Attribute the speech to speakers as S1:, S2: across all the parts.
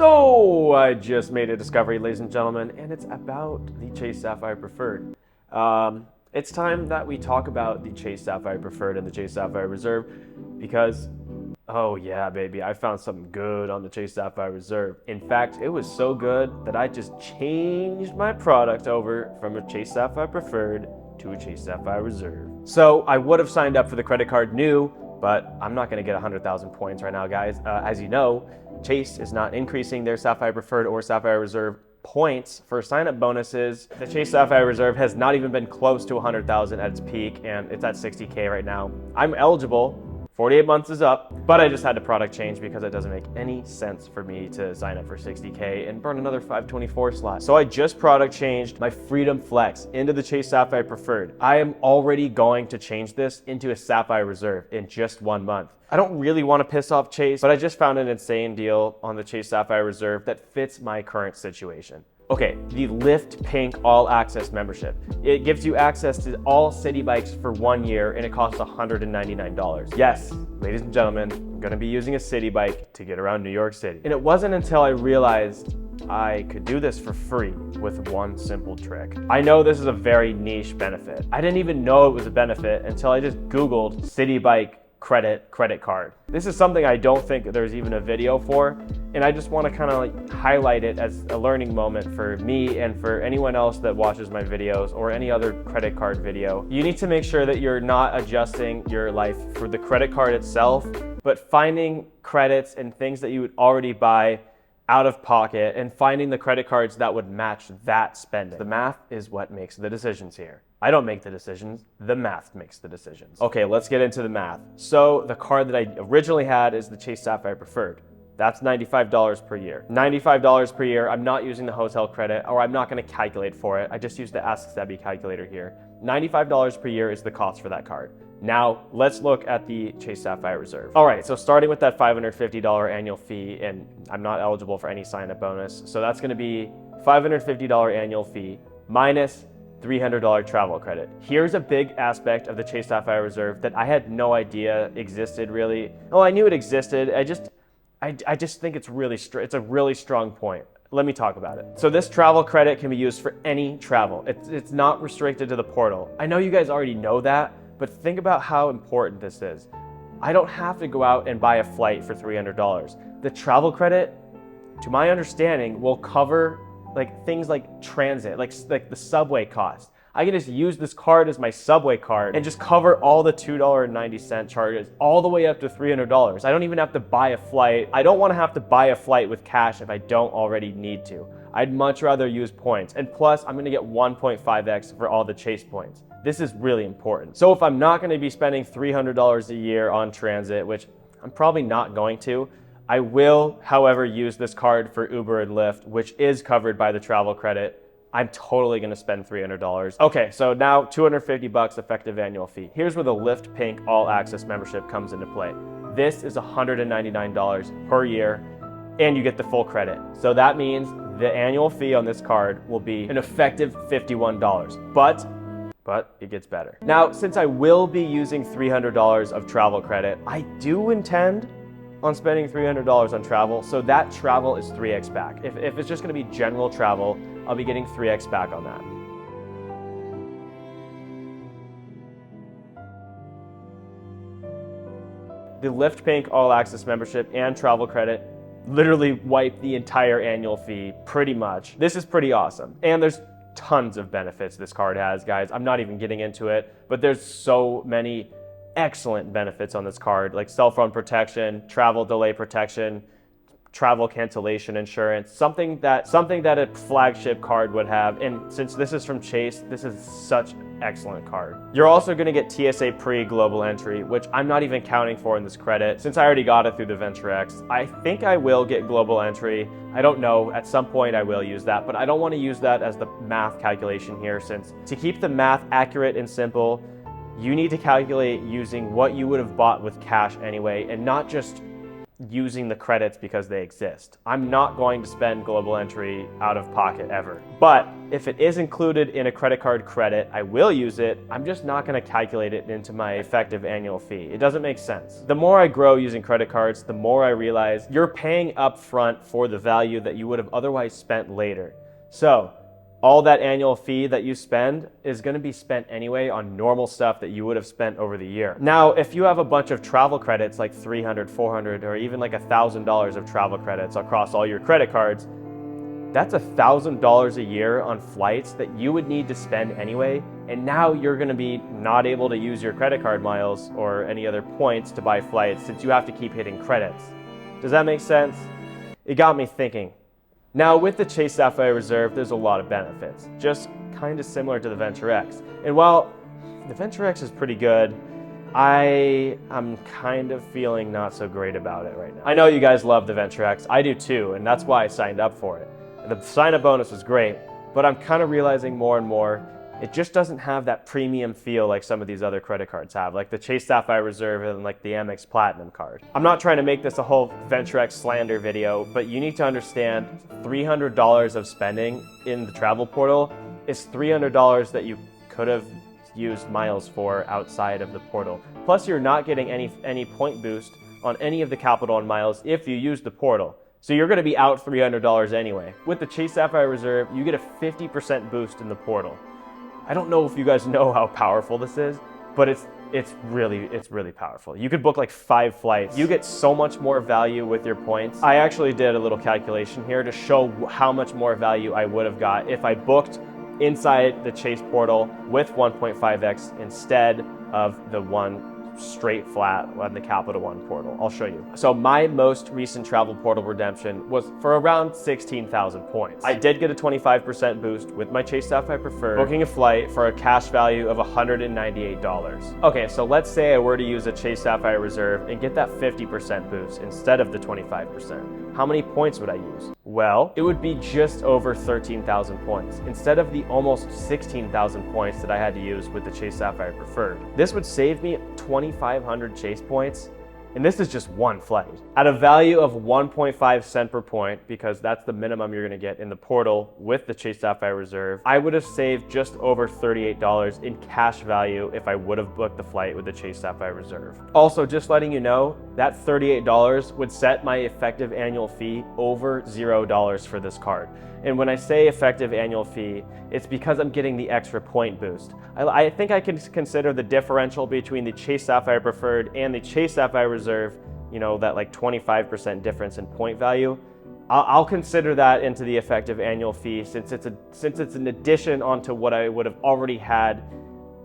S1: So I just made a discovery, ladies and gentlemen, and it's about the Chase Sapphire Preferred. It's time that we talk about the Chase Sapphire Preferred and the Chase Sapphire Reserve because, oh yeah, baby, I found something good on the Chase Sapphire Reserve. In fact, it was so good that I just changed my product over from a Chase Sapphire Preferred to a Chase Sapphire Reserve. So I would have signed up for the credit card new, but I'm not going to get 100,000 points right now, guys. As you know, Chase is not increasing their Sapphire Preferred or Sapphire Reserve points for sign-up bonuses. The Chase Sapphire Reserve has not even been close to 100,000 at its peak, and it's at 60K right now. I'm eligible. 48 months is up, but I just had to product change because it doesn't make any sense for me to sign up for 60K and burn another 524 slot. So I just product changed my Freedom Flex into the Chase Sapphire Preferred. I am already going to change this into a Sapphire Reserve in just 1 month. I don't really want to piss off Chase, but I just found an insane deal on the Chase Sapphire Reserve that fits my current situation. Okay, the Lyft Pink All Access membership. It gives you access to all city bikes for 1 year and it costs $199. Yes, ladies and gentlemen, I'm gonna be using a city bike to get around New York City. And it wasn't until I realized I could do this for free with one simple trick. I know this is a very niche benefit. I didn't even know it was a benefit until I just Googled city bike credit card. This is something I don't think there's even a video for, and I just want to kind of like highlight it as a learning moment for me and for anyone else that watches my videos or any other credit card video. You need to make sure that you're not adjusting your life for the credit card itself, but finding credits and things that you would already buy out of pocket and finding the credit cards that would match that spending. The math is what makes the decisions here. I don't make the decisions, the math makes the decisions. Okay, let's get into the math. So the card that I originally had is the Chase Sapphire Preferred. That's $95 per year. $95 per year, I'm not using the hotel credit, or I'm not gonna calculate for it. I just used the Ask Sebby calculator here. $95 per year is the cost for that card. Now, let's look at the Chase Sapphire Reserve. All right, so starting with that $550 annual fee, and I'm not eligible for any sign-up bonus, so that's gonna be $550 annual fee minus $300 travel credit. Here's a big aspect of the Chase Sapphire Reserve that I had no idea existed really. Oh, I knew it existed. I just think it's a really strong point. Let me talk about it. So this travel credit can be used for any travel. It's not restricted to the portal. I know you guys already know that, but think about how important this is. I don't have to go out and buy a flight for $300. The travel credit, to my understanding, will cover like things like transit, like the subway cost. I can just use this card as my subway card and just cover all the $2.90 charges all the way up to $300. I don't even have to buy a flight. I don't want to have to buy a flight with cash if I don't already need to. I'd much rather use points. And plus, I'm going to get 1.5x for all the Chase points. This is really important. So if I'm not going to be spending $300 a year on transit, which I'm probably not going to, I will, however, use this card for Uber and Lyft, which is covered by the travel credit. I'm totally gonna spend $300. Okay, so now $250 effective annual fee. Here's where the Lyft Pink All Access membership comes into play. This is $199 per year, and you get the full credit. So that means the annual fee on this card will be an effective $51, but it gets better. Now, since I will be using $300 of travel credit, I do intend on spending $300 on travel, so that travel is 3x back. If it's just gonna be general travel, I'll be getting 3x back on that. The Lyft Pink All Access membership and travel credit literally wipe the entire annual fee, pretty much. This is pretty awesome. And there's tons of benefits this card has, guys. I'm not even getting into it, but there's so many excellent benefits on this card, like cell phone protection, travel delay protection, travel cancellation insurance, something that a flagship card would have. And since this is from Chase, this is such an excellent card. You're also going to get TSA pre-global entry, which I'm not even counting for in this credit since I already got it through the Venture X. I think I will get global entry. I don't know, at some point I will use that, but I don't want to use that as the math calculation here, since to keep the math accurate and simple, you need to calculate using what you would have bought with cash anyway, and not just using the credits because they exist. I'm not going to spend global entry out of pocket ever. But if it is included in a credit card credit, I will use it. I'm just not going to calculate it into my effective annual fee. It doesn't make sense. The more I grow using credit cards, the more I realize you're paying up front for the value that you would have otherwise spent later. So all that annual fee that you spend is going to be spent anyway on normal stuff that you would have spent over the year. Now, if you have a bunch of travel credits, like $300, $400, or even like $1,000 of travel credits across all your credit cards, that's $1,000 a year on flights that you would need to spend anyway. And now you're going to be not able to use your credit card miles or any other points to buy flights since you have to keep hitting credits. Does that make sense? It got me thinking. Now, with the Chase Sapphire Reserve, there's a lot of benefits, just kind of similar to the Venture X. And while the Venture X is pretty good, I'm kind of feeling not so great about it right now. I know you guys love the Venture X. I do too, and that's why I signed up for it. The sign-up bonus was great, but I'm kind of realizing more and more it just doesn't have that premium feel like some of these other credit cards have, like the Chase Sapphire Reserve and like the Amex Platinum card. I'm not trying to make this a whole Venture X slander video, but you need to understand $300 of spending in the travel portal is $300 that you could have used miles for outside of the portal. Plus, you're not getting any point boost on any of the Capital One miles if you use the portal. So you're going to be out $300 anyway. With the Chase Sapphire Reserve, you get a 50% boost in the portal. I don't know if you guys know how powerful this is, but it's really powerful. You could book like 5 flights. You get so much more value with your points. I actually did a little calculation here to show how much more value I would have got if I booked inside the Chase portal with 1.5x instead of the one straight flat on the Capital One portal. I'll show you. So my most recent travel portal redemption was for around 16,000 points. I did get a 25% boost with my Chase Sapphire Preferred, booking a flight for a cash value of $198. Okay, so let's say I were to use a Chase Sapphire Reserve and get that 50% boost instead of the 25%. How many points would I use? Well, it would be just over 13,000 points instead of the almost 16,000 points that I had to use with the Chase Sapphire Preferred. This would save me 2,500 Chase points, and this is just one flight. At a value of 1.5 cent per point, because that's the minimum you're gonna get in the portal with the Chase Sapphire Reserve, I would have saved just over $38 in cash value if I would have booked the flight with the Chase Sapphire Reserve. Also, just letting you know, that $38 would set my effective annual fee over $0 for this card. And when I say effective annual fee, it's because I'm getting the extra point boost. I think I can consider the differential between the Chase Sapphire Preferred and the Chase Sapphire Reserve, you know, that like 25% difference in point value. I'll consider that into the effective annual fee since it's an addition onto what I would have already had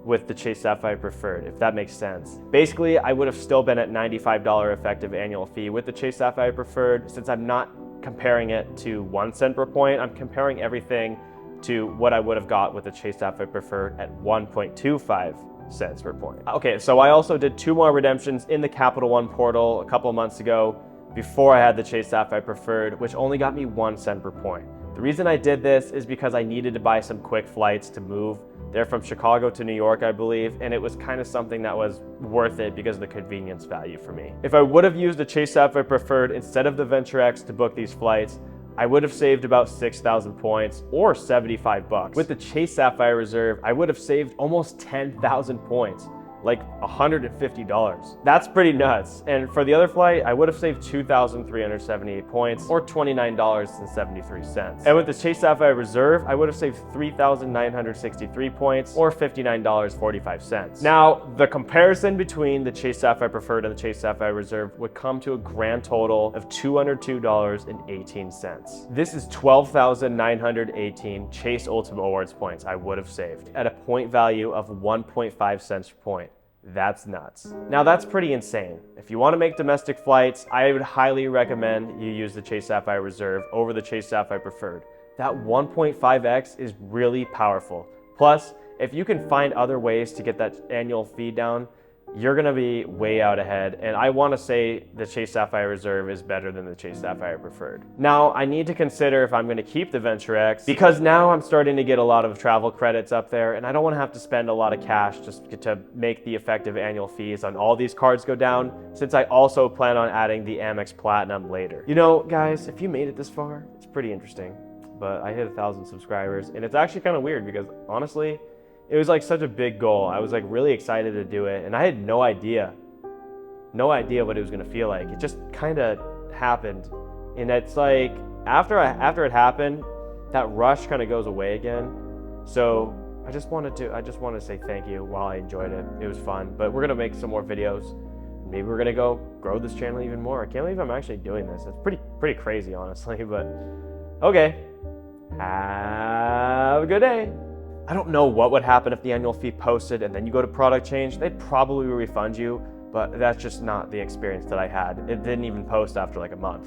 S1: with the Chase Sapphire Preferred, if that makes sense. Basically, I would have still been at $95 effective annual fee with the Chase Sapphire Preferred. Since I'm not comparing it to 1 cent per point, I'm comparing everything to what I would have got with the Chase Sapphire Preferred at 1.25 cents per point. Okay, so I also did 2 more redemptions in the Capital One portal a couple of months ago before I had the Chase Sapphire Preferred, which only got me 1 cent per point. The reason I did this is because I needed to buy some quick flights to move. They're from Chicago to New York, I believe, and it was kind of something that was worth it because of the convenience value for me. If I would have used the Chase Sapphire Preferred instead of the Venture X to book these flights, I would have saved about 6,000 points or $75. With the Chase Sapphire Reserve, I would have saved almost 10,000 points, like $150. That's pretty nuts. And for the other flight, I would have saved 2,378 points or $29.73. And with the Chase Sapphire Reserve, I would have saved 3,963 points or $59.45. Now, the comparison between the Chase Sapphire Preferred and the Chase Sapphire Reserve would come to a grand total of $202.18. This is 12,918 Chase Ultimate Awards points I would have saved at a point value of 1.5 cents per point. That's nuts. Now that's pretty insane. If you want to make domestic flights, I would highly recommend you use the Chase Sapphire Reserve over the Chase Sapphire Preferred. That 1.5x is really powerful. Plus, if you can find other ways to get that annual fee down, you're gonna be way out ahead. And I wanna say the Chase Sapphire Reserve is better than the Chase Sapphire Preferred. Now, I need to consider if I'm gonna keep the Venture X, because now I'm starting to get a lot of travel credits up there, and I don't wanna have to spend a lot of cash just to make the effective annual fees on all these cards go down, since I also plan on adding the Amex Platinum later. You know, guys, if you made it this far, it's pretty interesting. But I hit 1,000 subscribers, and it's actually kind of weird because honestly, it was like such a big goal. I was like really excited to do it, and I had no idea what it was gonna feel like. It just kind of happened, and it's like after it happened, that rush kind of goes away again. So I just wanted to say thank you while I enjoyed it. It was fun, but we're gonna make some more videos. Maybe we're gonna go grow this channel even more. I can't believe I'm actually doing this. It's pretty crazy, honestly. But okay, have a good day. I don't know what would happen if the annual fee posted and then you go to product change. They'd probably refund you, but that's just not the experience that I had. It didn't even post after like a month.